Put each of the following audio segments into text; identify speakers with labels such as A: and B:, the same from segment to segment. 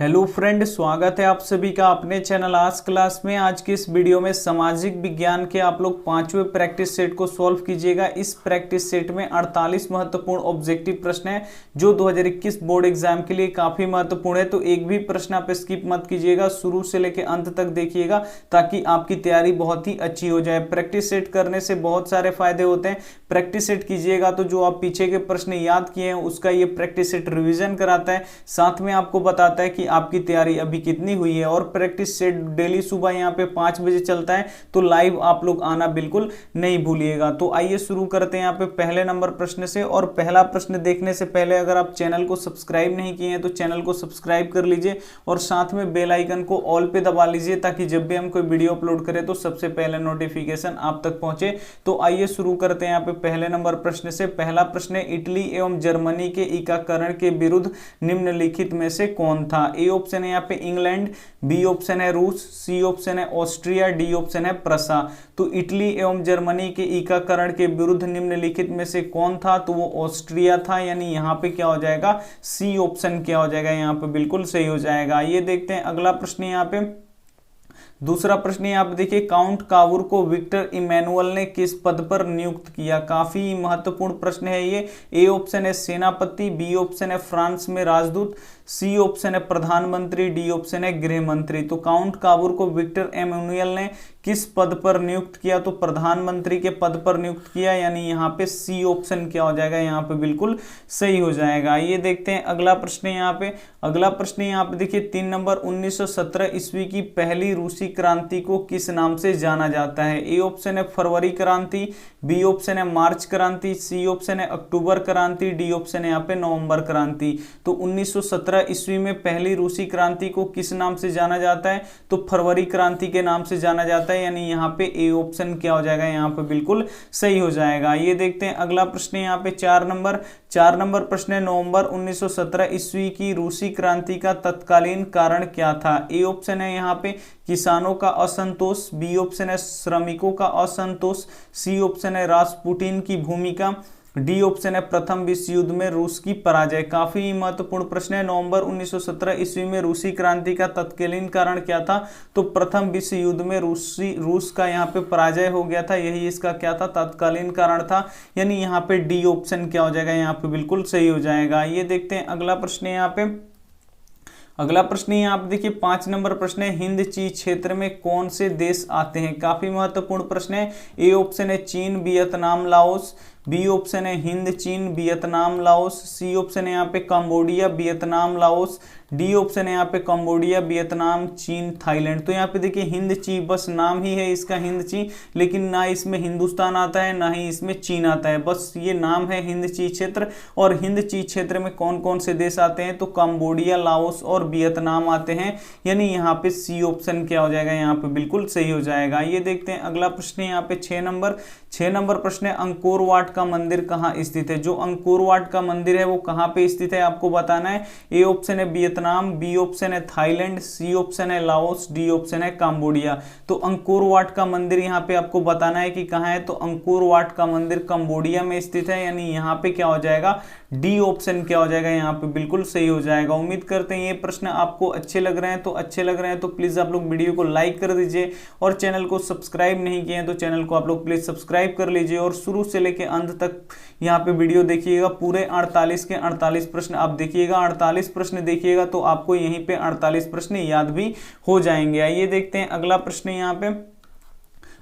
A: Hello friend, स्वागत है आप सभी का अपने चैनल आज क्लास में। आज की इस वीडियो में सामाजिक विज्ञान के आप लोग 5वें प्रैक्टिस सेट को सॉल्व कीजिएगा। इस प्रैक्टिस सेट में 48 महत्वपूर्ण ऑब्जेक्टिव प्रश्न हैं जो 2021 बोर्ड एग्जाम के लिए काफी महत्वपूर्ण है। तो एक भी प्रश्न आप स्किप मत कीजिएगा, शुरू से लेकर अंत तक देखिएगा ताकि आपकी तैयारी बहुत ही अच्छी हो जाए। प्रैक्टिस सेट करने से बहुत सारे फायदे होते हैं। प्रैक्टिस सेट कीजिएगा तो जो आप पीछे के प्रश्न याद किए हैं उसका ये प्रैक्टिस सेट रिवीजन कराता है, साथ में आपको बताता है कि आपकी तैयारी अभी कितनी हुई है। और प्रैक्टिस सेट डेली सुबह यहाँ पे 5 बजे चलता है, तो लाइव आप लोग आना बिल्कुल नहीं भूलिएगा। तो आइए शुरू करते हैं यहाँ पे पहले नंबर प्रश्न से। और पहला प्रश्न देखने से पहले अगर आप चैनल को सब्सक्राइब नहीं किए हैं तो चैनल को सब्सक्राइब कर लीजिए और साथ में बेल आइकन को ऑल पे दबा लीजिए ताकि जब भी हम कोई वीडियो अपलोड करें तो सबसे पहले नोटिफिकेशन आप तक पहुंचे। तो आइए शुरू करते हैं यहाँ पे पहले नंबर प्रश्न से। पहला प्रश्न है, इटली एवं जर्मनी के एकीकरण के विरुद्ध निम्नलिखित में से कौन था? ए ऑप्शन है यहाँ पे इंग्लैंड, बी ऑप्शन है रूस, सी ऑप्शन है ऑस्ट्रिया, डी ऑप्शन है प्रसा। तो इटली एवं जर्मनी के एकीकरण के विरुद्ध निम्नलिखित में से कौन था? तो वो ऑस्ट्रिया था, यानी यहाँ पे क्या हो जाएगा? सी ऑप्शन क्या हो जाएगा? यहाँ पे बिल्कुल सही हो जाएगा। ये देखते हैं अगला प्रश्न यहाँ पे। दूसरा प्रश्न यहाँ पे देखिए, काउंट कावूर को विक्टर इमैनुअल ने किस पद पर नियुक्त किया? काफी महत्वपूर्ण प्रश्न है ये। ए ऑप्शन है सेनापति, बी ऑप्शन है फ्रांस में राजदूत, सी ऑप्शन है प्रधानमंत्री, डी ऑप्शन है गृह मंत्री। तो काउंट कावूर को विक्टर इमैनुअल ने किस पद पर नियुक्त किया? तो प्रधानमंत्री के पद पर नियुक्त किया, यानी यहाँ पे सी ऑप्शन क्या हो जाएगा? यहाँ पे बिल्कुल सही हो जाएगा। ये देखते हैं अगला प्रश्न यहाँ पे। अगला प्रश्न यहाँ पे देखिए 3 नंबर, 1917 ईस्वी की पहली रूसी क्रांति को किस नाम से जाना जाता है? ए ऑप्शन है फरवरी क्रांति, बी ऑप्शन है मार्च क्रांति, सी ऑप्शन है अक्टूबर क्रांति, डी ऑप्शन है यहाँ पे नवंबर क्रांति। तो 1917 ईस्वी में पहली रूसी क्रांति को किस नाम से जाना जाता है? तो फरवरी क्रांति के नाम से जाना जाता है, यानी यहाँ पे ए ऑप्शन क्या हो जाएगा? यहाँ पे बिल्कुल सही हो जाएगा। ये देखते हैं अगला प्रश्न यहाँ पे 4 नंबर प्रश्न है, नवंबर 1917 ईस्वी की रूसी क्रांति का तत्कालीन कारण क्या था? ए ऑप्शन है यहाँ पे किसानों का असंतोष, बी ऑप्शन है श्रमिकों का असंतोष, सी ऑप्शन है रासपुटिन की भूमिका, डी ऑप्शन है प्रथम विश्व युद्ध में रूस की पराजय। काफी महत्वपूर्ण प्रश्न है। नवंबर 1917 ईस्वी में रूसी क्रांति का तत्कालीन कारण क्या था? तो प्रथम विश्व युद्ध में रूस का यहाँ पे पराजय हो गया था, यही इसका क्या था? तत्कालीन कारण था, यानी यहाँ पे डी ऑप्शन क्या हो जाएगा? यहाँ पे बिल्कुल सही हो जाएगा। ये देखते हैं अगला प्रश्न यहाँ पे। अगला प्रश्न यहाँ पे देखिए 5 नंबर प्रश्न है, हिंद चीन क्षेत्र में कौन से देश आते हैं? काफी महत्वपूर्ण प्रश्न है। ए ऑप्शन है चीन, वियतनाम, लाओस, बी ऑप्शन है हिंद चीन, वियतनाम, लाओस, सी ऑप्शन है यहाँ पे Cambodia, Vietnam, Laos, D option है यहाँ पे कंबोडिया, वियतनाम, चीन, थाईलैंड। तो यहाँ पे देखिए हिंद ची बस नाम ही है इसका हिंद ची, लेकिन ना इसमें हिंदुस्तान आता है ना ही इसमें चीन आता है, बस ये नाम है हिंद ची क्षेत्र। और हिंद ची क्षेत्र में कौन कौन से देश आते हैं? तो कंबोडिया, लाओस और वियतनाम आते हैं, यानी यहाँ पे सी ऑप्शन क्या हो जाएगा? यहाँ पे बिल्कुल सही हो जाएगा। ये देखते हैं अगला प्रश्न यहाँ पे 6 नंबर प्रश्न है, अंकोर वाट का मंदिर कहाँ स्थित है? जो अंकोर वाट का मंदिर है वो कहाँ पे स्थित है आपको बताना है। ए ऑप्शन है वियतनाम, बी ऑप्शन है थाईलैंड, सी ऑप्शन है लाओस, डी ऑप्शन है कंबोडिया। तो अंकोर वाट का मंदिर यहाँ पे आपको बताना है कि कहाँ है। तो अंकोर वाट का मंदिर कंबोडिया में स्थित है, यानी यहाँ पे क्या हो जाएगा? डी ऑप्शन क्या हो जाएगा? यहाँ पे बिल्कुल सही हो जाएगा। उम्मीद करते हैं ये प्रश्न आपको अच्छे लग रहे हैं तो प्लीज आप लोग वीडियो को लाइक कर दीजिए और चैनल को सब्सक्राइब नहीं किए हैं तो चैनल को आप लोग प्लीज सब्सक्राइब कर लीजिए और शुरू से लेकर अंत तक यहाँ पे वीडियो देखिएगा। पूरे 48 के 48 प्रश्न आप देखिएगा। 48 प्रश्न देखिएगा तो आपको यहीं पे 48 प्रश्न याद भी हो जाएंगे। आइए देखते हैं अगला प्रश्न यहाँ पे।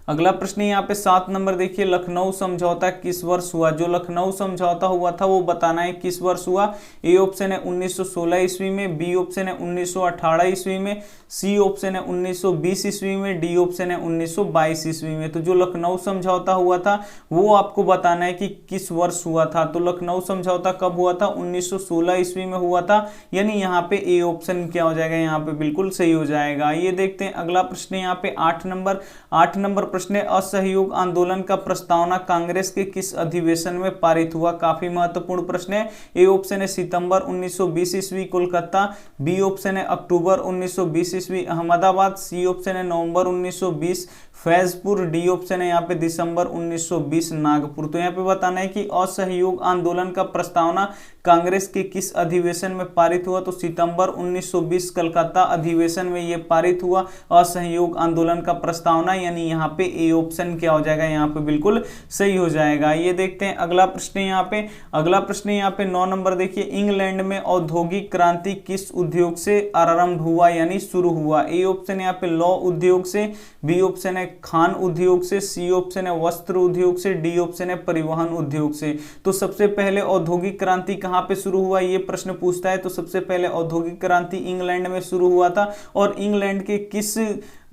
A: अगला प्रश्न यहाँ पे 7 नंबर देखिए, लखनऊ समझौता किस वर्ष हुआ? जो लखनऊ समझौता हुआ था वो बताना है किस वर्ष हुआ। ए ऑप्शन है 1916 ईस्वी में, बी ऑप्शन है 1918 ईस्वी में, सी ऑप्शन है 1920 ईस्वी में, डी ऑप्शन है 1922 ईस्वी में। तो जो लखनऊ समझौता हुआ था वो आपको बताना है कि किस वर्ष हुआ था। तो लखनऊ समझौता कब हुआ था? 1916 ईस्वी में हुआ था, यानी यहाँ पे ए ऑप्शन क्या हो जाएगा? यहाँ पे बिल्कुल सही हो जाएगा। ये देखते हैं अगला प्रश्न यहाँ पे 8 नंबर प्रश्न है, असहयोग आंदोलन का प्रस्तावना कांग्रेस के किस अधिवेशन में पारित हुआ? काफी महत्वपूर्ण प्रश्न है। ए ऑप्शन है सितंबर 1920 ईस्वी कोलकाता, बी ऑप्शन है अक्टूबर 1920 ईस्वी अहमदाबाद, सी ऑप्शन है नवंबर 1920 फैजपुर, डी ऑप्शन है यहाँ पे दिसंबर 1920 नागपुर। तो यहाँ पे बताना है कि असहयोग आंदोलन का प्रस्तावना कांग्रेस के किस अधिवेशन में पारित हुआ? तो सितंबर 1920 कलकत्ता अधिवेशन में ये पारित हुआ असहयोग आंदोलन का प्रस्तावना, यानी यहाँ पे ए ऑप्शन क्या हो जाएगा, यहाँ पे बिल्कुल सही हो जाएगा। ये देखते हैं अगला प्रश्न यहाँ पे। अगला प्रश्न यहाँ पे 9 नंबर देखिए, इंग्लैंड में औद्योगिक क्रांति किस उद्योग से आरंभ हुआ यानी शुरू हुआ? ए ऑप्शन यहाँ पे लौ उद्योग से, बी ऑप्शन है खान उद्योग से, सी ऑप्शन है वस्त्र उद्योग से, डी ऑप्शन है परिवहन उद्योग से। तो सबसे पहले औद्योगिक क्रांति कहां पे शुरू हुआ ये प्रश्न पूछता है। तो सबसे पहले औद्योगिक क्रांति इंग्लैंड में शुरू हुआ था, और इंग्लैंड के किस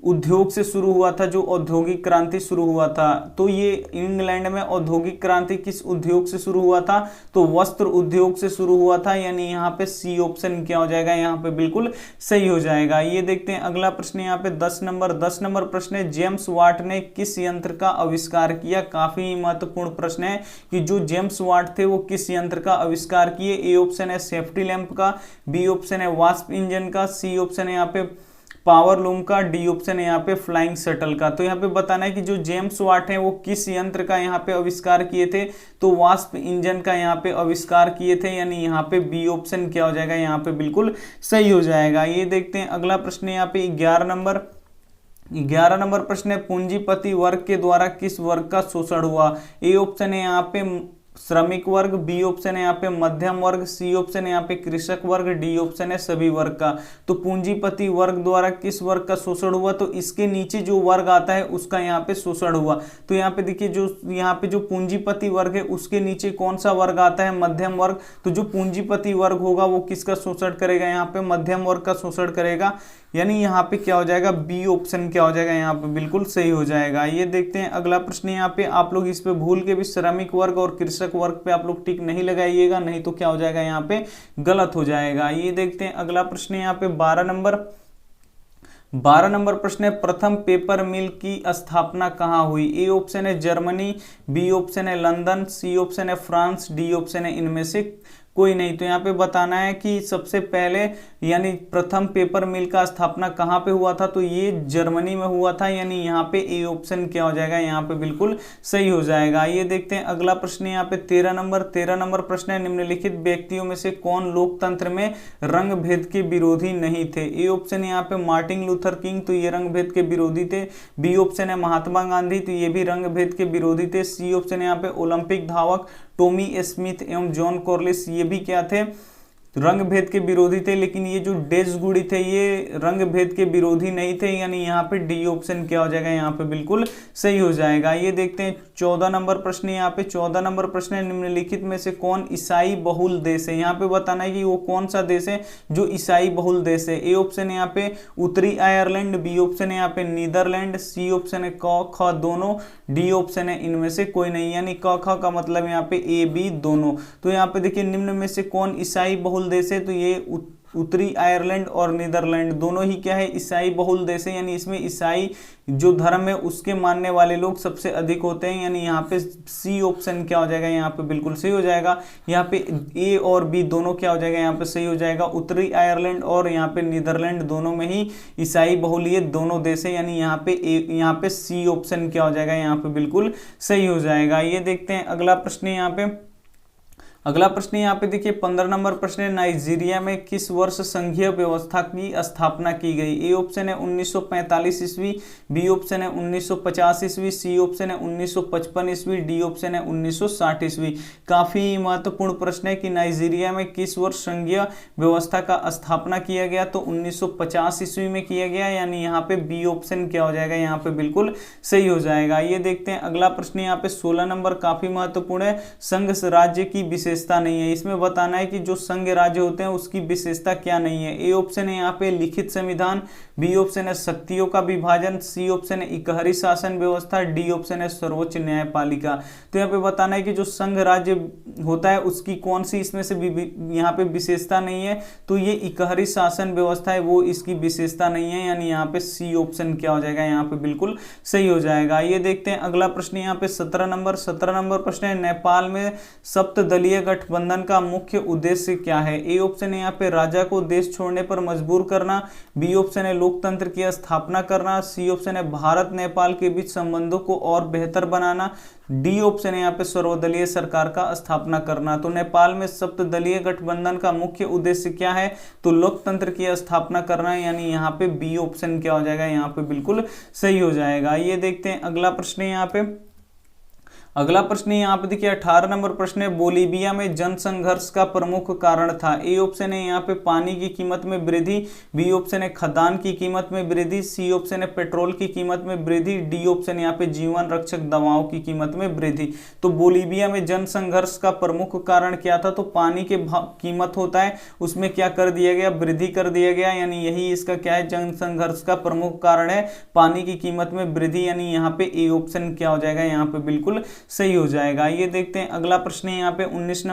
A: उद्योग से शुरू हुआ था जो औद्योगिक क्रांति शुरू हुआ था? तो ये इंग्लैंड में औद्योगिक क्रांति किस उद्योग से शुरू हुआ था? तो वस्त्र उद्योग से शुरू हुआ था, यानी यहाँ पे सी ऑप्शन क्या हो जाएगा, यहाँ पे बिल्कुल सही हो जाएगा। ये देखते हैं अगला प्रश्न यहाँ पे 10 नंबर प्रश्न है, जेम्स वाट ने किस यंत्र का आविष्कार किया? काफी महत्वपूर्ण प्रश्न है कि जो जेम्स वाट थे वो किस यंत्र का आविष्कार किए? ए ऑप्शन है सेफ्टी लैंप का, बी ऑप्शन है वास्प इंजन का, सी ऑप्शन है यहाँ पे पावर लूम का, डी ऑप्शन है यहाँ पे फ्लाइंग शटल का। तो यहाँ पे बताना है कि जो जेम्स वाट है वो किस यंत्र का यहाँ पे आविष्कार किए थे? तो वास्प इंजन का यहाँ पे आविष्कार किए थे, यानी यहाँ पे बी ऑप्शन क्या हो जाएगा, यहाँ पे बिल्कुल सही हो जाएगा। ये देखते हैं अगला प्रश्न यहाँ पे 11 नंबर प्रश्न है, पूंजीपति वर्ग के द्वारा किस वर्ग का शोषण हुआ? ए ऑप्शन है यहाँ पे श्रमिक वर्ग, बी ऑप्शन है यहाँ पे मध्यम वर्ग, सी ऑप्शन है यहाँ पे कृषक वर्ग, डी ऑप्शन है सभी वर्ग का। तो पूंजीपति वर्ग द्वारा किस वर्ग का शोषण हुआ? तो इसके नीचे जो वर्ग आता है उसका यहाँ पे शोषण हुआ। तो यहाँ पे देखिए जो यहाँ पे जो पूंजीपति वर्ग है उसके नीचे कौन सा वर्ग आता है? मध्यम वर्ग। तो जो पूंजीपति वर्ग होगा वो किसका शोषण करेगा? यहाँ पे मध्यम वर्ग का शोषण करेगा, यानी यहाँ पे क्या हो जाएगा, बी ऑप्शन क्या हो जाएगा, यहाँ पे बिल्कुल सही हो जाएगा। ये देखते हैं अगला प्रश्न यहाँ पे, आप लोग इस पे भूल के भी श्रमिक वर्ग और कृषक वर्ग पे आप लोग टिक नहीं लगाइएगा, नहीं तो क्या हो जाएगा, यहाँ पे गलत हो जाएगा। ये देखते हैं अगला प्रश्न यहाँ पे 12 नंबर प्रश्न है, प्रथम पेपर मिल की स्थापना कहाँ हुई? ए ऑप्शन है जर्मनी, बी ऑप्शन है लंदन, सी ऑप्शन है फ्रांस, डी ऑप्शन है इनमें से कोई नहीं। तो यहाँ पे बताना है कि सबसे पहले यानी प्रथम पेपर मिल का स्थापना कहाँ पे हुआ था? तो ये जर्मनी में हुआ था, यानी यहाँ पे ए ऑप्शन क्या हो जाएगा, यहाँ पे बिल्कुल सही हो जाएगा। ये देखते हैं अगला प्रश्न यहाँ पे 13 नंबर प्रश्न है, निम्नलिखित व्यक्तियों में से कौन लोकतंत्र में रंग भेद के विरोधी नहीं थे? ए ऑप्शन यहाँ पे मार्टिन लूथर किंग, तो ये रंग भेद के विरोधी थे। बी ऑप्शन है महात्मा गांधी, तो ये भी रंग भेद के विरोधी थे। सी ऑप्शन यहाँ पे ओलंपिक धावक टॉमी स्मिथ एवं जॉन कॉर्लिस, ये भी क्या थे, रंग भेद के विरोधी थे। लेकिन ये जो डेसगुडी थे ये रंग भेद के विरोधी नहीं थे, यानी यहाँ पे डी ऑप्शन क्या हो जाएगा, यहाँ पे बिल्कुल सही हो जाएगा। ये देखते हैं 14 नंबर प्रश्न, यहाँ पे 14 नंबर प्रश्न है, निम्नलिखित में से कौन ईसाई बहुल देश है? यहाँ पे बताना है कि वो कौन सा देश है जो ईसाई बहुल देश है। ए ऑप्शन है यहाँ पे उत्तरी आयरलैंड, बी ऑप्शन है यहाँ पे नीदरलैंड, सी ऑप्शन है क ख दोनों, डी ऑप्शन है इनमें से कोई नहीं, यानी क ख का मतलब यहाँ पे ए बी दोनों। तो यहाँ पे देखिए निम्न में से कौन ईसाई बहुल देश है? तो ये उत्तरी आयरलैंड और नीदरलैंड दोनों ही क्या है, ईसाई बहुल देश है, यानी इसमें ईसाई जो धर्म है उसके मानने वाले लोग सबसे अधिक होते हैं, यानी यहाँ पे सी ऑप्शन क्या हो जाएगा, यहाँ पे बिल्कुल सही हो जाएगा। यहाँ पे ए और बी दोनों क्या हो जाएगा, यहाँ पे सही हो जाएगा। उत्तरी आयरलैंड और यहाँ पे नीदरलैंड दोनों में ही ईसाई बहुल ये दोनों देश है, यानी यहाँ पे यहाँ पे सी ऑप्शन क्या हो जाएगा, यहाँ पे बिल्कुल सही हो जाएगा। ये देखते हैं अगला प्रश्न यहाँ पे, अगला प्रश्न यहाँ पे देखिए 15 नंबर प्रश्न है, नाइजीरिया में किस वर्ष संघीय व्यवस्था की स्थापना की गई? ए ऑप्शन है 1945 ईस्वी, बी ऑप्शन है 1950 ईस्वी, सी ऑप्शन है 1955 ईस्वी, डी ऑप्शन है 1960 ईस्वी। काफी महत्वपूर्ण प्रश्न है कि नाइजीरिया में किस वर्ष संघीय व्यवस्था का स्थापना किया गया? तो 1950 ईस्वी में किया गया, यानी यहाँ पे बी ऑप्शन क्या हो जाएगा, यहाँ पे बिल्कुल सही हो जाएगा। ये देखते हैं अगला प्रश्न यहाँ पे 16 नंबर, काफी महत्वपूर्ण है, संघ राज्य की विशेषता विशेषता नहीं है। इसमें बताना है कि जो संघ राज्य होते हैं उसकी विशेषता क्या नहीं है। ए ऑप्शन है यहाँ पे लिखित संविधान, बी ऑप्शन है शक्तियों का विभाजन, सी ऑप्शन है इकहरी शासन व्यवस्था, डी ऑप्शन है सर्वोच्च न्यायपालिका। तो यहाँ पे बताना है कि जो संघ राज्य होता है उसकी कौन सी इसमें से यहाँ पे विशेषता नहीं है, तो ये इकहरी शासन व्यवस्था है वो इसकी विशेषता नहीं है, यानी यहाँ पे सी ऑप्शन क्या हो जाएगा, यहाँ पे बिल्कुल सही हो जाएगा। ये देखते हैं अगला प्रश्न यहाँ पे 17 नंबर प्रश्न है, नेपाल में सप्तदलीय गठबंधन का मुख्य उद्देश्य क्या है। ए ऑप्शन है यहाँ पे राजा को देश छोड़ने पर मजबूर करना, बी ऑप्शन है लोकतंत्र की स्थापना करना, सी ऑप्शन है भारत नेपाल के बीच संबंधों को और बेहतर बनाना, डी ऑप्शन है यहाँ पे सर्वदलीय सरकार का स्थापना करना। तो नेपाल में सप्तदलीय गठबंधन का मुख्य उद्देश्य क्या है, तो लोकतंत्र की स्थापना करना है, यानी यहाँ पे बी ऑप्शन क्या हो जाएगा, यहाँ पे बिल्कुल सही हो जाएगा। ये देखते हैं अगला प्रश्न है यहाँ पे। अगला प्रश्न यहाँ पे देखिए 18 नंबर प्रश्न है, बोलीविया में जनसंघर्ष का प्रमुख कारण था। ए ऑप्शन है यहाँ पे पानी की कीमत में वृद्धि, बी ऑप्शन है खदान की कीमत में वृद्धि, सी ऑप्शन है पेट्रोल की कीमत में वृद्धि, डी ऑप्शन यहाँ पे जीवन रक्षक दवाओं की कीमत में वृद्धि। तो बोलीविया में जनसंघर्ष का प्रमुख कारण क्या था, तो पानी के कीमत होता है उसमें क्या कर दिया गया, वृद्धि कर दिया गया, यानी यही इसका क्या है, जनसंघर्ष का प्रमुख कारण है पानी की कीमत में वृद्धि, यानी यहाँ पे ए ऑप्शन क्या हो जाएगा, यहाँ पे बिल्कुल सही हो जाएगा। ये देखते हैं अगला प्रश्न है यहाँ पे 19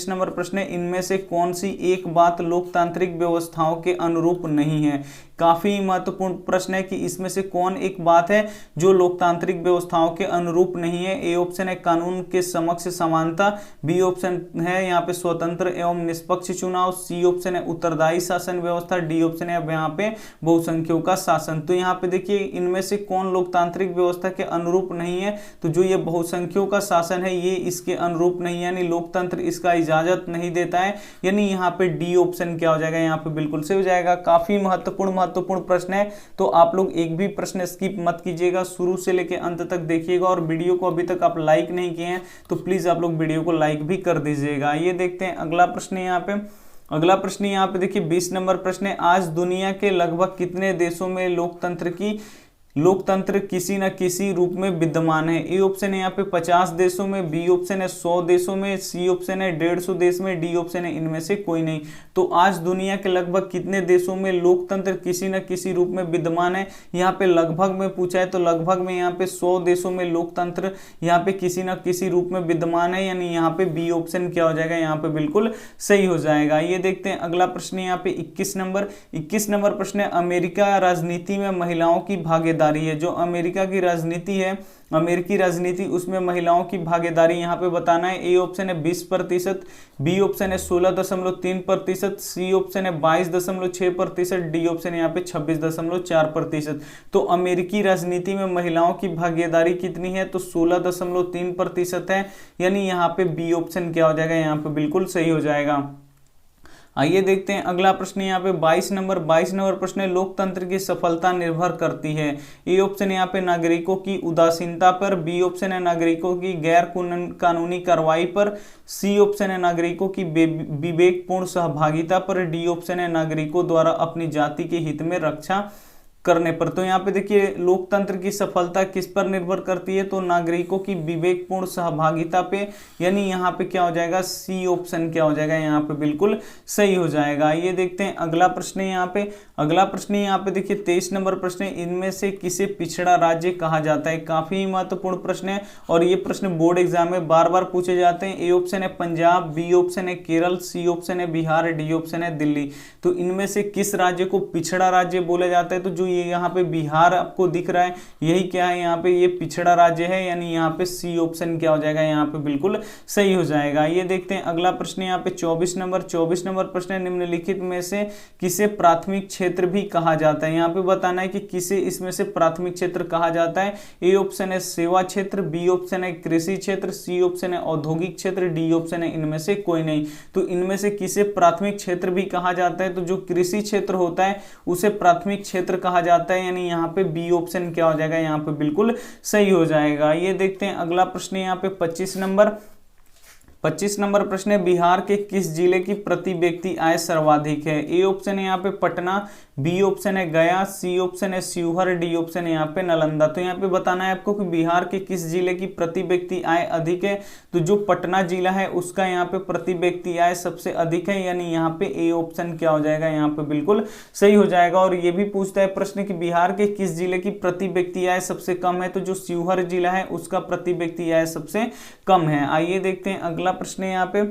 A: नंबर प्रश्न है, इनमें से कौन सी एक बात लोकतांत्रिक व्यवस्थाओं के अनुरूप नहीं है। काफी महत्वपूर्ण प्रश्न है कि इसमें से कौन एक बात है जो लोकतांत्रिक व्यवस्थाओं के अनुरूप नहीं है। ए ऑप्शन है कानून के समक्ष समानता, बी ऑप्शन है यहाँ पे स्वतंत्र एवं निष्पक्ष चुनाव, सी ऑप्शन है उत्तरदायी शासन व्यवस्था, डी ऑप्शन है यहाँ पे बहुसंख्यों का शासन। तो यहाँ पे देखिए इनमें से कौन लोकतांत्रिक व्यवस्था के अनुरूप नहीं है, तो जो ये बहुसंख्यों का शासन है ये इसके अनुरूप नहीं है, यानी लोकतंत्र इसका इजाजत नहीं देता है, यानी यहाँ पे डी ऑप्शन क्या हो जाएगा, यहाँ पे बिल्कुल सही हो जाएगा। काफी महत्वपूर्ण प्रश्न है, तो आप लोग एक भी प्रश्न स्किप मत कीजिएगा, शुरू से लेकर अंत तक देखिएगा, और वीडियो को अभी तक आप लाइक नहीं किए हैं तो प्लीज आप लोग वीडियो को लाइक भी कर दीजिएगा। ये देखते हैं अगला प्रश्न यहाँ पे। अगला प्रश्न यहाँ पे देखिए 20 नंबर प्रश्न है, आज दुनिया के लगभग कितने देशों में लोकतंत्र किसी न किसी रूप में विद्यमान है। ए ऑप्शन है यहाँ पे 50 देशों में, बी ऑप्शन है 100 देशों में, सी ऑप्शन है 150 देश में, डी ऑप्शन है इनमें से कोई नहीं। तो आज दुनिया के लगभग कितने देशों में लोकतंत्र किसी न किसी रूप में विद्यमान है, यहाँ पे लगभग में पूछा है, तो लगभग में यहाँ पे 100 देशों में लोकतंत्र यहाँ पे किसी न किसी रूप में विद्यमान है, यानी यहाँ पे बी ऑप्शन क्या हो जाएगा, यहाँ पे बिल्कुल सही हो जाएगा। ये देखते हैं अगला प्रश्न यहाँ पे 21 नंबर प्रश्न है, अमेरिका राजनीति में महिलाओं की भागीदारी है। जो अमेरिका की राजनीति है, अमेरिकी राजनीति, उसमें महिलाओं की भागीदारी यहाँ पे बताना है। ए ऑप्शन है 20%, बी ऑप्शन है 16.3%, सी ऑप्शन है 22.6%, डी ऑप्शन है यहाँ पे 26.4%। तो अमेरिकी राजनीति में महिलाओं की भागीदारी कितनी है, तो 16.3% है, यानी यहाँ पे बी ऑप्शन क्या हो जाएगा, यहाँ पे बिल्कुल सही हो जाएगा। आइए देखते हैं अगला प्रश्न यहाँ पे 22 नंबर प्रश्न है, लोकतंत्र की सफलता निर्भर करती है। ए ऑप्शन यहाँ पे नागरिकों की उदासीनता पर, बी ऑप्शन है नागरिकों की गैर कानूनी कार्रवाई पर, सी ऑप्शन है नागरिकों की विवेकपूर्ण सहभागिता पर, डी ऑप्शन है नागरिकों द्वारा अपनी जाति के हित में रक्षा करने पर। तो यहाँ पे देखिए लोकतंत्र की सफलता किस पर निर्भर करती है, तो नागरिकों की विवेकपूर्ण सहभागिता पे, यानी यहाँ पे क्या हो जाएगा, सी ऑप्शन क्या हो जाएगा, यहाँ पे बिल्कुल सही हो जाएगा। ये देखते हैं अगला प्रश्न है यहाँ पे। अगला प्रश्न यहाँ पे देखिए 23 नंबर प्रश्न है, इनमें से किसे पिछड़ा राज्य कहा जाता है। काफी महत्वपूर्ण प्रश्न है और ये प्रश्न बोर्ड एग्जाम में बार बार पूछे जाते हैं। ए ऑप्शन है पंजाब, बी ऑप्शन है केरल, सी ऑप्शन है बिहार, डी ऑप्शन है दिल्ली। तो इनमें से किस राज्य को पिछड़ा राज्य बोला जाता है, तो जो ये यहाँ पे बिहार आपको दिख रहा है यही क्या है, यहाँ पे ये पिछड़ा राज्य है, यानी यहाँ पे सी ऑप्शन क्या हो जाएगा, यहाँ पे बिल्कुल सही हो जाएगा। ये देखते हैं अगला प्रश्न यहाँ पे 24 नंबर प्रश्न है, निम्नलिखित में से किसे प्राथमिक क्षेत्र भी कहा जाता है। यहाँ पे बताना है कि किसे इसमें से प्राथमिक क्षेत्र कहा जाता है। ए ऑप्शन है सेवा क्षेत्र, बी ऑप्शन है कृषि क्षेत्र, सी ऑप्शन है औद्योगिक क्षेत्र, डी ऑप्शन है इनमें से कोई नहीं। तो इनमें से किसे प्राथमिक क्षेत्र भी कहा जाता है, तो जो कृषि क्षेत्र होता है उसे प्राथमिक क्षेत्र कहा जाता है, यानी यहाँ पे बी ऑप्शन क्या हो जाएगा, यहाँ पे बिल्कुल सही हो जाएगा। ये देखते हैं अगला प्रश्न यहाँ पे 25 नंबर प्रश्न है, बिहार के किस जिले की प्रति व्यक्ति आय सर्वाधिक है। ए ऑप्शन है यहाँ पे पटना, बी ऑप्शन है गया, सी ऑप्शन है शिवहर, डी ऑप्शन है यहाँ पे नालंदा। तो यहाँ पे बताना है आपको कि बिहार के किस जिले की प्रति व्यक्ति आय अधिक है, तो जो पटना जिला है उसका यहाँ पे प्रति व्यक्ति आय सबसे अधिक है, यानी यहाँ पे ए ऑप्शन क्या हो जाएगा, यहाँ पे बिल्कुल सही हो जाएगा। और ये भी पूछता है प्रश्न कि बिहार के किस जिले की प्रति व्यक्ति आय सबसे कम है, तो जो शिवहर जिला है उसका प्रति व्यक्ति आय सबसे कम है। आइए देखते हैं अगला प्रश्न यहाँ पे।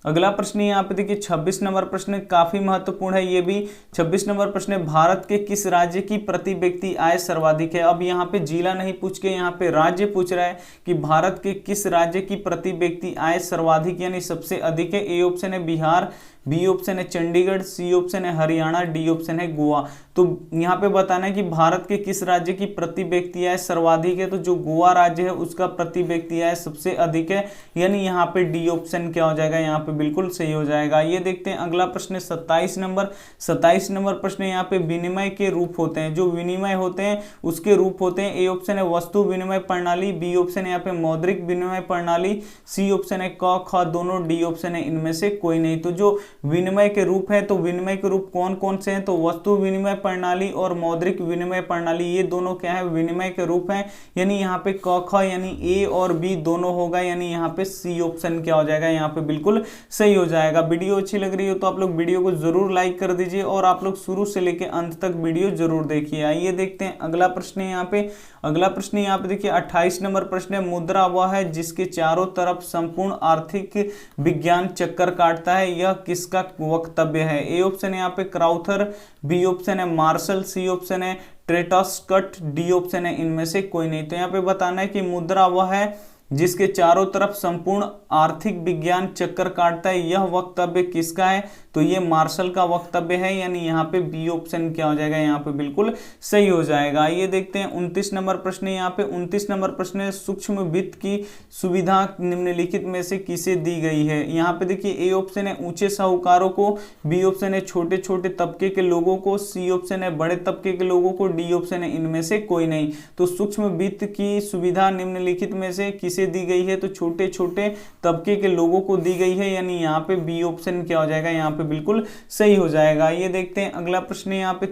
A: अगला प्रश्न यहाँ पे देखिए 26 नंबर प्रश्न काफी महत्वपूर्ण है। ये भी 26 नंबर प्रश्न है, भारत के किस राज्य की प्रति व्यक्ति आय सर्वाधिक है। अब यहाँ पे जिला नहीं पूछ के यहाँ पे राज्य पूछ रहा है कि भारत के किस राज्य की प्रति व्यक्ति आय सर्वाधिक यानी सबसे अधिक है। ए ऑप्शन है बिहार, बी ऑप्शन है चंडीगढ़, सी ऑप्शन है हरियाणा, डी ऑप्शन है गोवा। तो यहाँ पे बताना है कि भारत के किस राज्य की प्रति व्यक्ति आय सर्वाधिक है, तो जो गोवा राज्य है उसका प्रति व्यक्ति आय सबसे अधिक है, यानी यहाँ पे डी ऑप्शन क्या हो जाएगा, यहाँ पे बिल्कुल सही हो जाएगा। ये देखते हैं अगला प्रश्न 27 नंबर। 27 नंबर प्रश्न यहाँ पे विनिमय के रूप होते हैं, जो विनिमय होते हैं उसके रूप होते हैं। ए ऑप्शन है वस्तु विनिमय प्रणाली, बी ऑप्शन है यहाँ पे मौद्रिक विनिमय प्रणाली, सी ऑप्शन है क ख दोनों, डी ऑप्शन है इनमें से कोई नहीं। तो जो विनिमय के रूप है, तो विनिमय के रूप कौन कौन से हैं, तो वस्तु विनिमय प्रणाली और मौद्रिक विनिमय प्रणाली, ये दोनों क्या है विनिमय के रूप हैं, यानी यहाँ पे क ख यानी ए और बी दोनों होगा, यानी यहाँ पे सी ऑप्शन क्या हो जाएगा, यहाँ पे बिल्कुल सही हो जाएगा। वीडियो अच्छी लग रही हो तो आप लोग वीडियो को जरूर लाइक कर दीजिए और आप लोग शुरू से लेकर अंत तक वीडियो जरूर देखिए। आइए देखते हैं अगला प्रश्न यहाँ पे। अगला प्रश्न यहाँ पे देखिए 28 नंबर प्रश्न है, मुद्रा वह है जिसके चारों तरफ संपूर्ण आर्थिक विज्ञान चक्कर काटता है, यह किसका वक्तव्य है। ए ऑप्शन है यहाँ पे क्राउथर, बी ऑप्शन है मार्शल, सी ऑप्शन है ट्रेटस्कट, डी ऑप्शन है इनमें से कोई नहीं। तो यहाँ पे बताना है कि मुद्रा वह है जिसके चारों तरफ संपूर्ण आर्थिक विज्ञान चक्कर काटता है, यह वक्तव्य किसका है, तो ये मार्शल का वक्तव्य है, यानी यहाँ पे बी ऑप्शन क्या हो जाएगा, यहाँ पे बिल्कुल सही हो जाएगा। ये देखते हैं 29 नंबर प्रश्न। यहाँ पे 29 नंबर प्रश्न है, सूक्ष्म वित्त की सुविधा निम्नलिखित में से किसे दी गई है। यहाँ पे देखिए ए ऑप्शन है ऊंचे साहूकारों को, बी ऑप्शन है छोटे छोटे तबके के लोगों को, सी ऑप्शन है बड़े तबके के लोगों को, डी ऑप्शन है इनमें से कोई नहीं। तो सूक्ष्म वित्त की सुविधा निम्नलिखित में से किसे दी गई है, तो छोटे छोटे तबके के लोगों को दी गई है, यानी यहाँ पे बी ऑप्शन क्या हो जाएगा, यहाँ पे बिल्कुल सही हो जाएगा। ये देखते हैं अगला प्रश्न यहाँ पे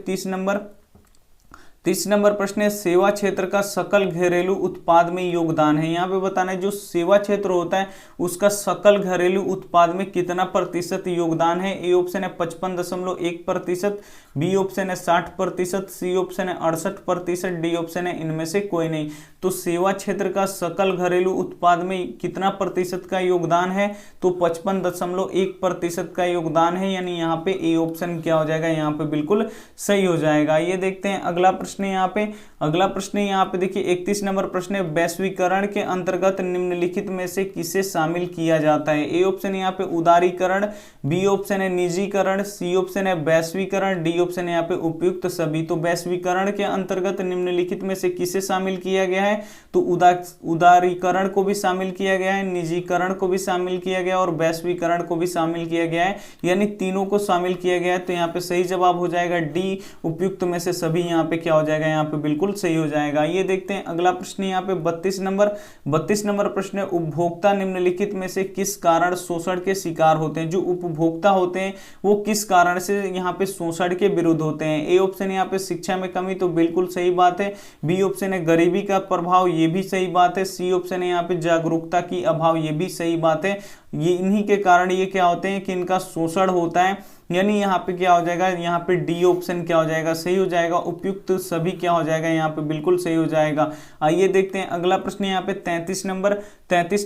A: 30 नंबर प्रश्न है, सेवा क्षेत्र का सकल घरेलू उत्पाद में योगदान है। यहाँ पे बताना है जो सेवा क्षेत्र होता है उसका सकल घरेलू उत्पाद में कितना प्रतिशत योगदान है। ए ऑप्शन है 55.1%, बी ऑप्शन है 60%, सी ऑप्शन है 68%, डी ऑप्शन है इनमें से कोई नहीं। तो सेवा क्षेत्र का सकल घरेलू उत्पाद में कितना प्रतिशत का योगदान है, तो 55.1% का योगदान है, यानी यहाँ पे ए ऑप्शन क्या हो जाएगा, यहाँ पे बिल्कुल सही हो जाएगा। ये देखते हैं अगला प्रश्न यहाँ पे। अगला प्रश्न यहाँ पे देखिए 31 नंबर प्रश्न है, वैश्वीकरण के अंतर्गत निम्नलिखित में से किसे शामिल किया जाता है। ए ऑप्शन यहाँ पे उदारीकरण, बी ऑप्शन है निजीकरण, सी ऑप्शन है वैश्वीकरण, डी ऑप्शन है यहाँ पे उपयुक्त सभी। तो वैश्वीकरण के अंतर्गत निम्नलिखित में से किसे शामिल किया गया है, तो उदारीकरण को भी शामिल किया गया है, निजीकरण को भी शामिल किया गया और वैश्वीकरण को भी शामिल किया गया है, यानी तीनों को शामिल किया गया है। तो यहाँ पे सही जवाब हो जाएगा डी, उपयुक्त में से सभी, यहाँ पे क्या हो जाएगा, यहाँ पे बिल्कुल सही हो जाएगा। ये देखते हैं अगला प्रश्न यहाँ पे 32 नंबर प्रश्न है, उपभोक्ता निम्नलिखित में से किस कारण शोषण के शिकार होते हैं। जो उपभोक्ता होते हैं वो किस कारण से यहाँ पे शोषण के विरुद्ध होते हैं। ए ऑप्शन यहाँ पे शिक्षा में कमी, तो बिल्कुल सही बात है, बी ऑप्शन है गरीबी का प्रभाव, ये भी सही बात है, सी ऑप्शन है यहाँ पे जागरूकता की अभाव, ये भी सही बात है। ये इन्हीं के कारण ये क्या होते हैं कि इनका शोषण होता है, यानी यहाँ पे क्या हो जाएगा, यहाँ पे डी ऑप्शन क्या हो जाएगा, सही हो जाएगा। उपयुक्त सभी क्या हो जाएगा, यहाँ पे बिल्कुल सही हो जाएगा। आइए देखते हैं अगला प्रश्न यहाँ पे 33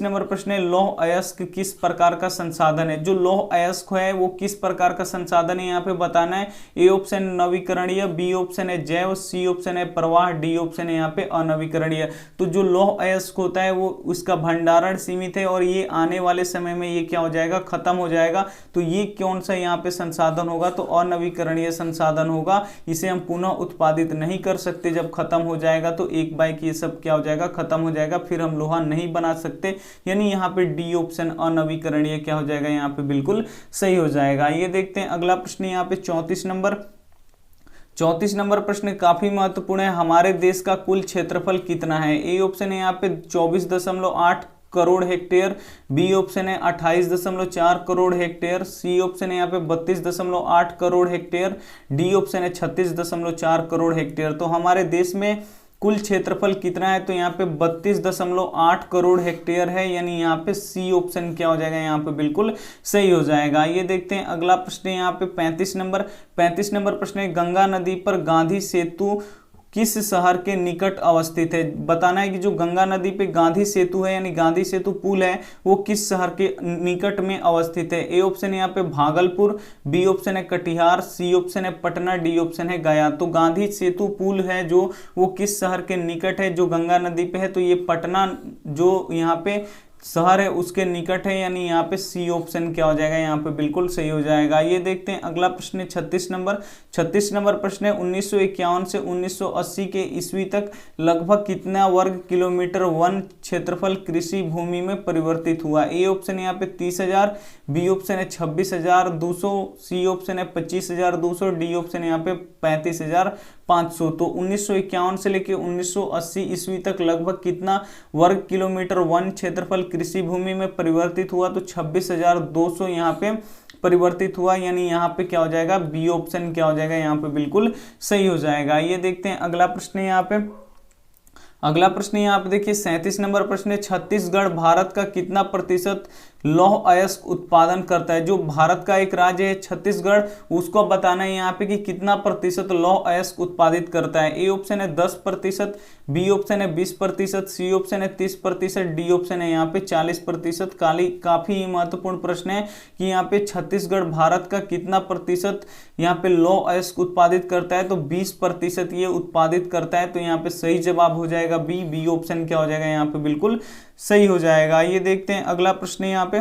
A: नंबर प्रश्न है, लौह अयस्क किस प्रकार का संसाधन है। जो लौह अयस्क है वो किस प्रकार का संसाधन है, यहाँ पे बताना है। ए ऑप्शन नवीकरणीय, बी ऑप्शन है जैव, सी ऑप्शन है प्रवाह, डी ऑप्शन है यहाँ पे अनवीकरणीय। तो जो लौह अयस्क होता है वो उसका भंडारण सीमित है और ये आने वाले समय में ये क्या हो जाएगा, खत्म हो जाएगा। तो ये कौन सा यहाँ पे संसाधन होगा, तो अनवीकरणीय संसाधन होगा। इसे हम पुनः उत्पादित नहीं कर सकते, जब खत्म हो जाएगा तो एक बाइक ये सब क्या हो जाएगा, खत्म हो जाएगा, फिर हम लोहा नहीं बना सकते, यानी यहाँ पे डी ऑप्शन अनवीकरणीय क्या हो जाएगा, यहाँ पे बिल्कुल सही हो जाएगा। ये देखते हैं अगला प्रश्न यहाँ पे 34 नंबर प्रश्न काफी महत्वपूर्ण है, हमारे देश का कुल क्षेत्रफल कितना है। ए ऑप्शन है यहाँ पे 24.8 करोड़ हेक्टेयर, बी ऑप्शन है 28.4 करोड़ हेक्टेयर, सी ऑप्शन है यहाँ पे 32.8 करोड़ हेक्टेयर, डी ऑप्शन है 36.4 करोड़ हेक्टेयर। तो हमारे देश में कुल क्षेत्रफल कितना है, तो यहाँ पे 32.8 करोड़ हेक्टेयर है, यानी यहाँ पे सी ऑप्शन क्या हो जाएगा, यहाँ पे बिल्कुल सही हो जाएगा। ये देखते हैं अगला प्रश्न है यहाँ पे 35 नंबर प्रश्न है, गंगा नदी पर गांधी सेतु किस शहर के निकट अवस्थित है। बताना है कि जो गंगा नदी पे गांधी सेतु है यानी गांधी सेतु पुल है वो किस शहर के निकट में अवस्थित है। ए ऑप्शन है यहाँ पे भागलपुर, बी ऑप्शन है कटिहार, सी ऑप्शन है पटना, डी ऑप्शन है गया। तो गांधी सेतु पुल है जो वो किस शहर के निकट है, जो गंगा नदी पे है, तो ये पटना जो यहाँ पे शहर है उसके निकट है, यानी यहाँ पे सी ऑप्शन क्या हो जाएगा, यहाँ पे बिल्कुल सही हो जाएगा। ये देखते हैं अगला प्रश्न है 36 नंबर प्रश्न है, 1951 से 1980 के ईस्वी तक लगभग कितना वर्ग किलोमीटर वन क्षेत्रफल कृषि भूमि में परिवर्तित हुआ। ए ऑप्शन है यहाँ पे 30,000, बी ऑप्शन है 26,200, सी ऑप्शन है 25,200, डी ऑप्शन है यहाँ पे 35,500। तो 1951 से लेके 1980 ईस्वी तक लगभग कितना वर्ग किलोमीटर वन क्षेत्रफल कृषि भूमि में परिवर्तित हुआ, तो 26,200 यहाँ पे परिवर्तित हुआ, यानी यहाँ पे क्या हो जाएगा, बी ऑप्शन क्या हो जाएगा, यहाँ पे बिल्कुल सही हो जाएगा। ये देखते हैं अगला प्रश्न है यहाँ पे, यहाँ पे देखिए 37 नंबर प्रश्न है, छत्तीसगढ़ भारत का कितना प्रतिशत लौह अयस्क उत्पादन करता है। जो भारत का एक राज्य है छत्तीसगढ़, उसको बताना है यहाँ पे कि कितना प्रतिशत लौह अयस्क उत्पादित करता है। ए ऑप्शन है 10%, बी ऑप्शन है 20%, सी ऑप्शन है 30%, डी ऑप्शन है यहाँ पे 40%। काफी महत्वपूर्ण प्रश्न है कि यहाँ पे छत्तीसगढ़ भारत का कितना प्रतिशत यहाँ पे लौह अयस्क उत्पादित करता है, तो 20% ये उत्पादित करता है। तो यहाँ पे सही जवाब हो जाएगा बी ऑप्शन क्या हो जाएगा, यहाँ पे बिल्कुल सही हो जाएगा। ये देखते हैं अगला प्रश्न है यहाँ पे,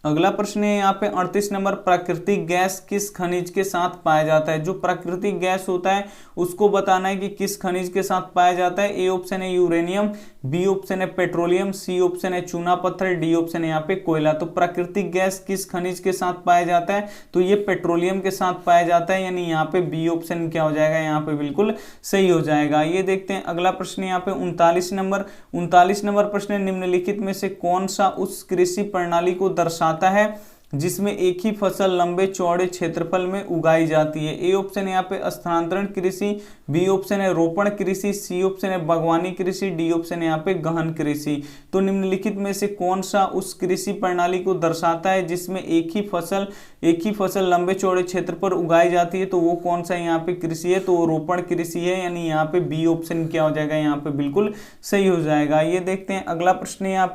A: 38 नंबर, प्राकृतिक गैस किस खनिज के साथ पाया जाता है। जो प्राकृतिक गैस होता है उसको बताना है कि किस खनिज के साथ पाया जाता है। ए ऑप्शन है यूरेनियम, बी ऑप्शन है पेट्रोलियम, सी ऑप्शन है चूना पत्थर, डी ऑप्शन है यहाँ पे कोयला। तो प्राकृतिक गैस किस खनिज के साथ पाया जाता है, तो ये पेट्रोलियम के साथ पाया जाता है, यानी यहाँ पे बी ऑप्शन क्या हो जाएगा, यहाँ पे बिल्कुल सही हो जाएगा। ये देखते हैं अगला प्रश्न यहाँ पे 39 नंबर प्रश्न, निम्नलिखित में से कौन सा उस कृषि प्रणाली को दर्शाता है जिसमें एक ही फसल लंबे चौड़े क्षेत्रफल में उगाई जाती है। ए ऑप्शन है यहाँ पे स्थानांतरण कृषि, बी ऑप्शन है रोपण कृषि, सी ऑप्शन है बागवानी कृषि, डी ऑप्शन है यहाँ पे गहन कृषि। तो निम्नलिखित में से कौन सा उस कृषि प्रणाली को दर्शाता है जिसमें एक ही फसल लंबे चौड़े क्षेत्र पर उगाई जाती है, तो वो कौन सा यहाँ पे कृषि है, तो वो रोपण कृषि है, यानी यहाँ पे बी ऑप्शन क्या हो जाएगा, यहाँ पे बिल्कुल सही हो जाएगा। ये देखते हैं अगला प्रश्न है यहाँ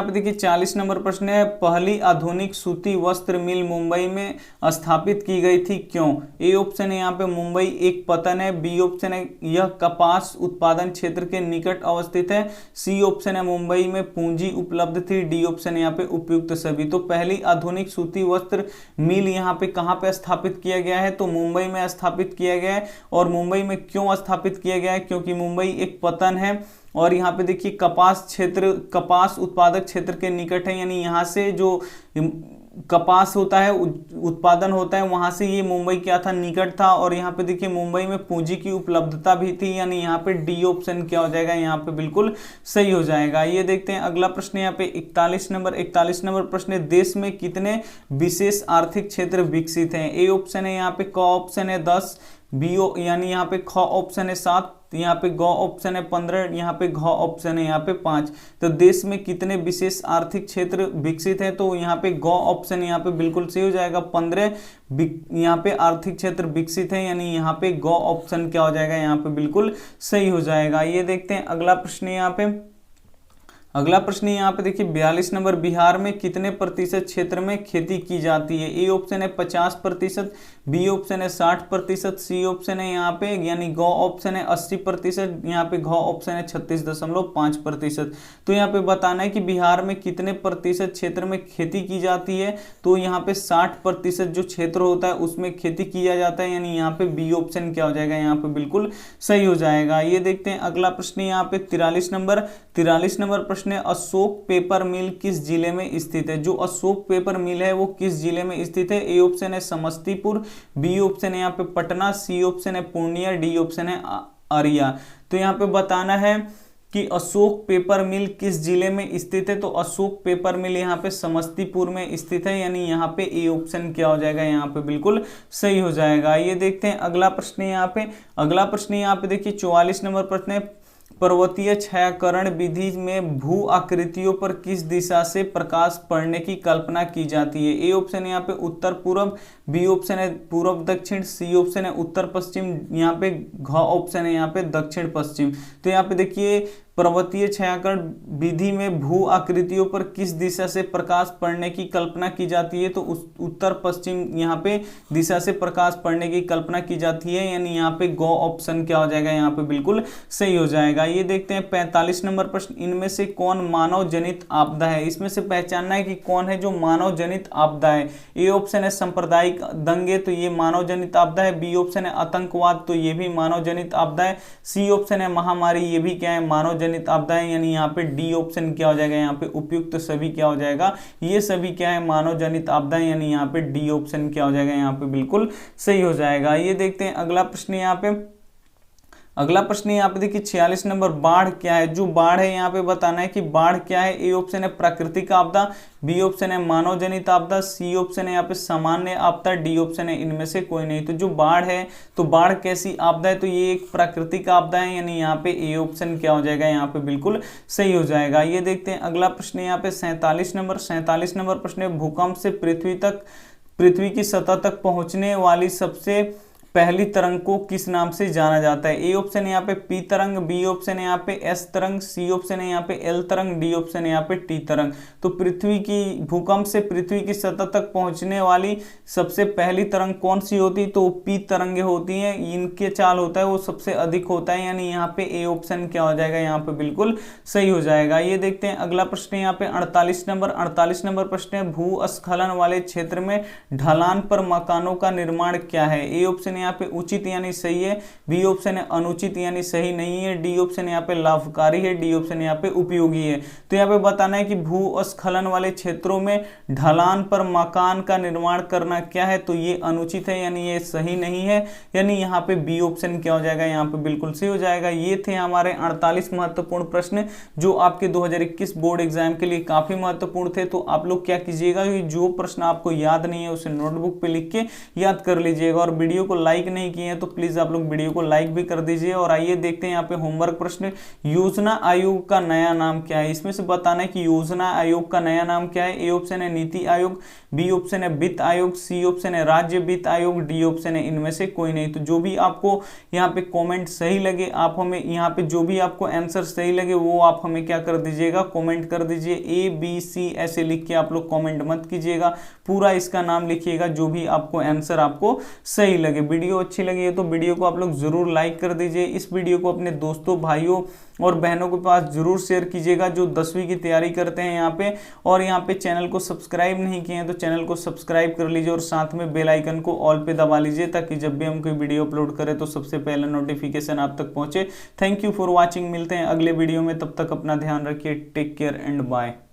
A: पे देखिए 40 नंबर प्रश्न है, पहली आधुनिक सूती वस्त्र मिल मुंबई में स्थापित की गई थी, क्यों। ए ऑप्शन है यहाँ पे मुंबई एक पतन है, बी ऑप्शन है यह कपास उत्पादन क्षेत्र के निकट अवस्थित है, सी ऑप्शन है मुंबई में पूंजी उपलब्ध थी, डी ऑप्शन है यहाँ पे उपयुक्त सभी। तो पहली आधुनिक सूती वस्त्र मिल यहाँ पे कहाँ पे स्थापित किया गया है, तो मुंबई में स्थापित किया गया है। और मुंबई में क्यों स्थापित किया गया है, क्योंकि मुंबई एक पतन है और यहाँ पे देखिए कपास उत्पादक क्षेत्र के निकट है, यानी यहाँ से जो कपास होता है उत्पादन होता है वहां से ये मुंबई क्या था, निकट था। और यहाँ पे देखिए मुंबई में पूंजी की उपलब्धता भी थी, यानी यहाँ पे डी ऑप्शन क्या हो जाएगा, यहाँ पे बिल्कुल सही हो जाएगा। ये देखते हैं अगला प्रश्न यहाँ पे 41 नंबर प्रश्न है, देश में कितने विशेष आर्थिक क्षेत्र विकसित हैं। ए ऑप्शन है यहाँ पे क ऑप्शन है 10, बी यानी यहाँ पे ख ऑप्शन है 7, यहाँ पे ग ऑप्शन है 15, यहाँ पे घ ऑप्शन है यहाँ पे 5। तो देश में कितने विशेष आर्थिक क्षेत्र विकसित है, तो यहाँ पे ग ऑप्शन यहाँ पे बिल्कुल सही हो जाएगा, 15 यहाँ पे आर्थिक क्षेत्र विकसित है, यानी यहाँ पे ग ऑप्शन क्या हो जाएगा, यहाँ पे बिल्कुल सही हो जाएगा। ये देखते हैं अगला प्रश्न यहाँ पे देखिए 42 नंबर, बिहार में कितने प्रतिशत क्षेत्र में खेती की जाती है। ए ऑप्शन है 50%, बी ऑप्शन है 60%, सी ऑप्शन है यहाँ पे यानी ग ऑप्शन है 80%, यहाँ पे घ ऑप्शन है 36.5%। तो यहाँ पे बताना है कि बिहार में कितने प्रतिशत क्षेत्र में खेती की जाती है, तो यहाँ पे 60% जो क्षेत्र होता है उसमें खेती किया जाता है, यानी यहाँ पे बी ऑप्शन क्या हो जाएगा, यहाँ पे बिल्कुल सही हो जाएगा। ये देखते हैं अगला प्रश्न यहाँ पे 43 नंबर प्रश्न है, अशोक पेपर मिल किस जिले में स्थित है। जो अशोक पेपर मिल है वो किस जिले में स्थित है। ए ऑप्शन है समस्तीपुर, बी ऑप्शन है यहाँ पे पटना, सी ऑप्शन है पूर्णिया, डी ऑप्शन है अरिया। तो यहाँ पे बताना है कि अशोक पेपर मिल किस जिले में स्थित है, तो अशोक पेपर मिल यहाँ पे समस्तीपुर में स्थित है, यानी यहाँ पे ए ऑप्शन क्या हो जाएगा, यहाँ पे बिल्कुल सही हो जाएगा। ये देखते हैं अगला प्रश्न यहाँ पे। अगला प्रश्न यहाँ पे देखिए 44 नंबर प्रश्न है, पर्वतीय छायाकरण विधि में भू आकृतियों पर किस दिशा से प्रकाश पड़ने की कल्पना की जाती है। ए ऑप्शन है यहाँ पे उत्तर पूर्व, बी ऑप्शन है पूर्व दक्षिण, सी ऑप्शन है उत्तर पश्चिम, यहाँ पे घ ऑप्शन है यहाँ पे दक्षिण पश्चिम। तो यहाँ पे देखिए पर्वतीय छायाकरण विधि में भू आकृतियों पर किस दिशा से प्रकाश पड़ने की कल्पना की जाती है, तो उत्तर पश्चिम यहाँ पे दिशा से प्रकाश पड़ने की कल्पना की जाती है, यानी यहाँ पे गो ऑप्शन क्या हो जाएगा, यहाँ पे बिल्कुल सही हो जाएगा। ये देखते हैं 45 नंबर प्रश्न, इनमें से कौन मानव जनित आपदा है। इसमें से पहचानना है कि कौन है जो मानव जनित आपदा है। ए ऑप्शन है सांप्रदायिक दंगे, तो ये मानव जनित आपदा है। बी ऑप्शन है आतंकवाद, तो ये भी मानव जनित आपदा है। सी ऑप्शन है महामारी, ये भी क्या है मानव जनित आपदा है, यानी यहाँ पे डी ऑप्शन क्या हो जाएगा, यहाँ पे उपयुक्त सभी क्या हो जाएगा, ये सभी क्या है मानव जनित आपदा है, यानी यहाँ पे डी ऑप्शन क्या हो जाएगा, यहाँ पे बिल्कुल सही हो जाएगा। ये देखते हैं अगला प्रश्न यहाँ पे। अगला प्रश्न यहाँ पे देखिए 46 नंबर, बाढ़ क्या है। जो बाढ़ है यहाँ पे बताना है कि बाढ़ क्या है। ए ऑप्शन है प्राकृतिक आपदा, बी ऑप्शन है मानव जनित आपदा, सी ऑप्शन है यहाँ पे सामान्य आपदा, डी ऑप्शन है इनमें से कोई नहीं। तो जो बाढ़ है, तो बाढ़ कैसी आपदा है, तो ये एक प्राकृतिक आपदा है, यानी यहाँ पे ए ऑप्शन क्या हो जाएगा, यहाँ पे बिल्कुल सही हो जाएगा। ये देखते हैं अगला प्रश्न यहाँ पे 47 नंबर। 47 नंबर प्रश्न है, भूकंप से पृथ्वी की सतह तक पहुंचने वाली सबसे पहली तरंग को किस नाम से जाना जाता है। ए ऑप्शन है यहाँ पे पी तरंग, बी ऑप्शन है यहाँ पे एस तरंग, सी ऑप्शन है यहाँ पे एल तरंग, डी ऑप्शन है यहाँ पे टी तरंग। तो भूकंप से पृथ्वी की सतह तक पहुंचने वाली सबसे पहली तरंग कौन सी होती है, तो पी तरंगे होती हैं। इनके चाल होता है वो सबसे अधिक होता है, यानी यहाँ पे ए ऑप्शन क्या हो जाएगा, यहाँ पे बिल्कुल सही हो जाएगा। ये देखते हैं अगला प्रश्न यहाँ पे 48 नंबर। 48 नंबर प्रश्न है, भूस्खलन वाले क्षेत्र में ढलान पर मकानों का निर्माण क्या है। ए ऑप्शन यहाँ पे उचित यानी सही है, बी ऑप्शन है अनुचित यानी सही नहीं है, डी ऑप्शन यहाँ पे लाभकारी है, डी ऑप्शन यहाँ पे उपयोगी है। तो यहाँ पे बताना है कि भूस्खलन वाले क्षेत्रों में ढलान पर मकान का निर्माण करना क्या है, तो ये अनुचित है, यानी ये सही नहीं है, यानी यहाँ पे बी ऑप्शन क्या हो जाएगा, यहाँ पे बिल्कुल सही हो जाएगा। ये थे हमारे 48 महत्वपूर्ण प्रश्न जो आपके 2021 बोर्ड एग्जाम के लिए काफी महत्वपूर्ण थे। तो आप लोग क्या कीजिएगा, जो प्रश्न आपको याद नहीं है उसे नोटबुक पे लिख के याद कर लीजिएगा, और वीडियो को लाइक नहीं किए हैं तो प्लीज आप लोग वीडियो को लाइक भी कर दीजिए। और आइए देखते हैं यहाँ पे होमवर्क प्रश्न, योजना आयोग का नया नाम क्या है। इसमें से बताना है कि योजना आयोग का नया नाम क्या है। ए ऑप्शन है नीति आयोग, बी ऑप्शन है वित्त आयोग, सी ऑप्शन है राज्य वित्त आयोग, डी ऑप्शन है इनमें से कोई नहीं। तो जो भी आपको यहाँ पे कमेंट सही लगे, आप हमें यहाँ पे जो भी आपको आंसर सही लगे वो आप हमें क्या कर दीजिएगा, कमेंट कर दीजिए। ए बी सी ऐसे लिख के आप लोग कमेंट मत कीजिएगा, पूरा इसका नाम लिखिएगा जो भी आपको आंसर आपको सही लगे। वीडियो अच्छी लगी है तो वीडियो को आप लोग जरूर लाइक कर दीजिए। इस वीडियो को अपने दोस्तों भाइयों और बहनों के पास जरूर शेयर कीजिएगा जो 10वीं की तैयारी करते हैं यहाँ पे। और यहाँ पे चैनल को सब्सक्राइब नहीं किए हैं तो चैनल को सब्सक्राइब कर लीजिए और साथ में बेल आइकन को ऑल पे दबा लीजिए, ताकि जब भी हम कोई वीडियो अपलोड करें तो सबसे पहले नोटिफिकेशन आप तक पहुंचे। थैंक यू फॉर वॉचिंग, मिलते हैं अगले वीडियो में, तब तक अपना ध्यान रखिए। Take care and bye.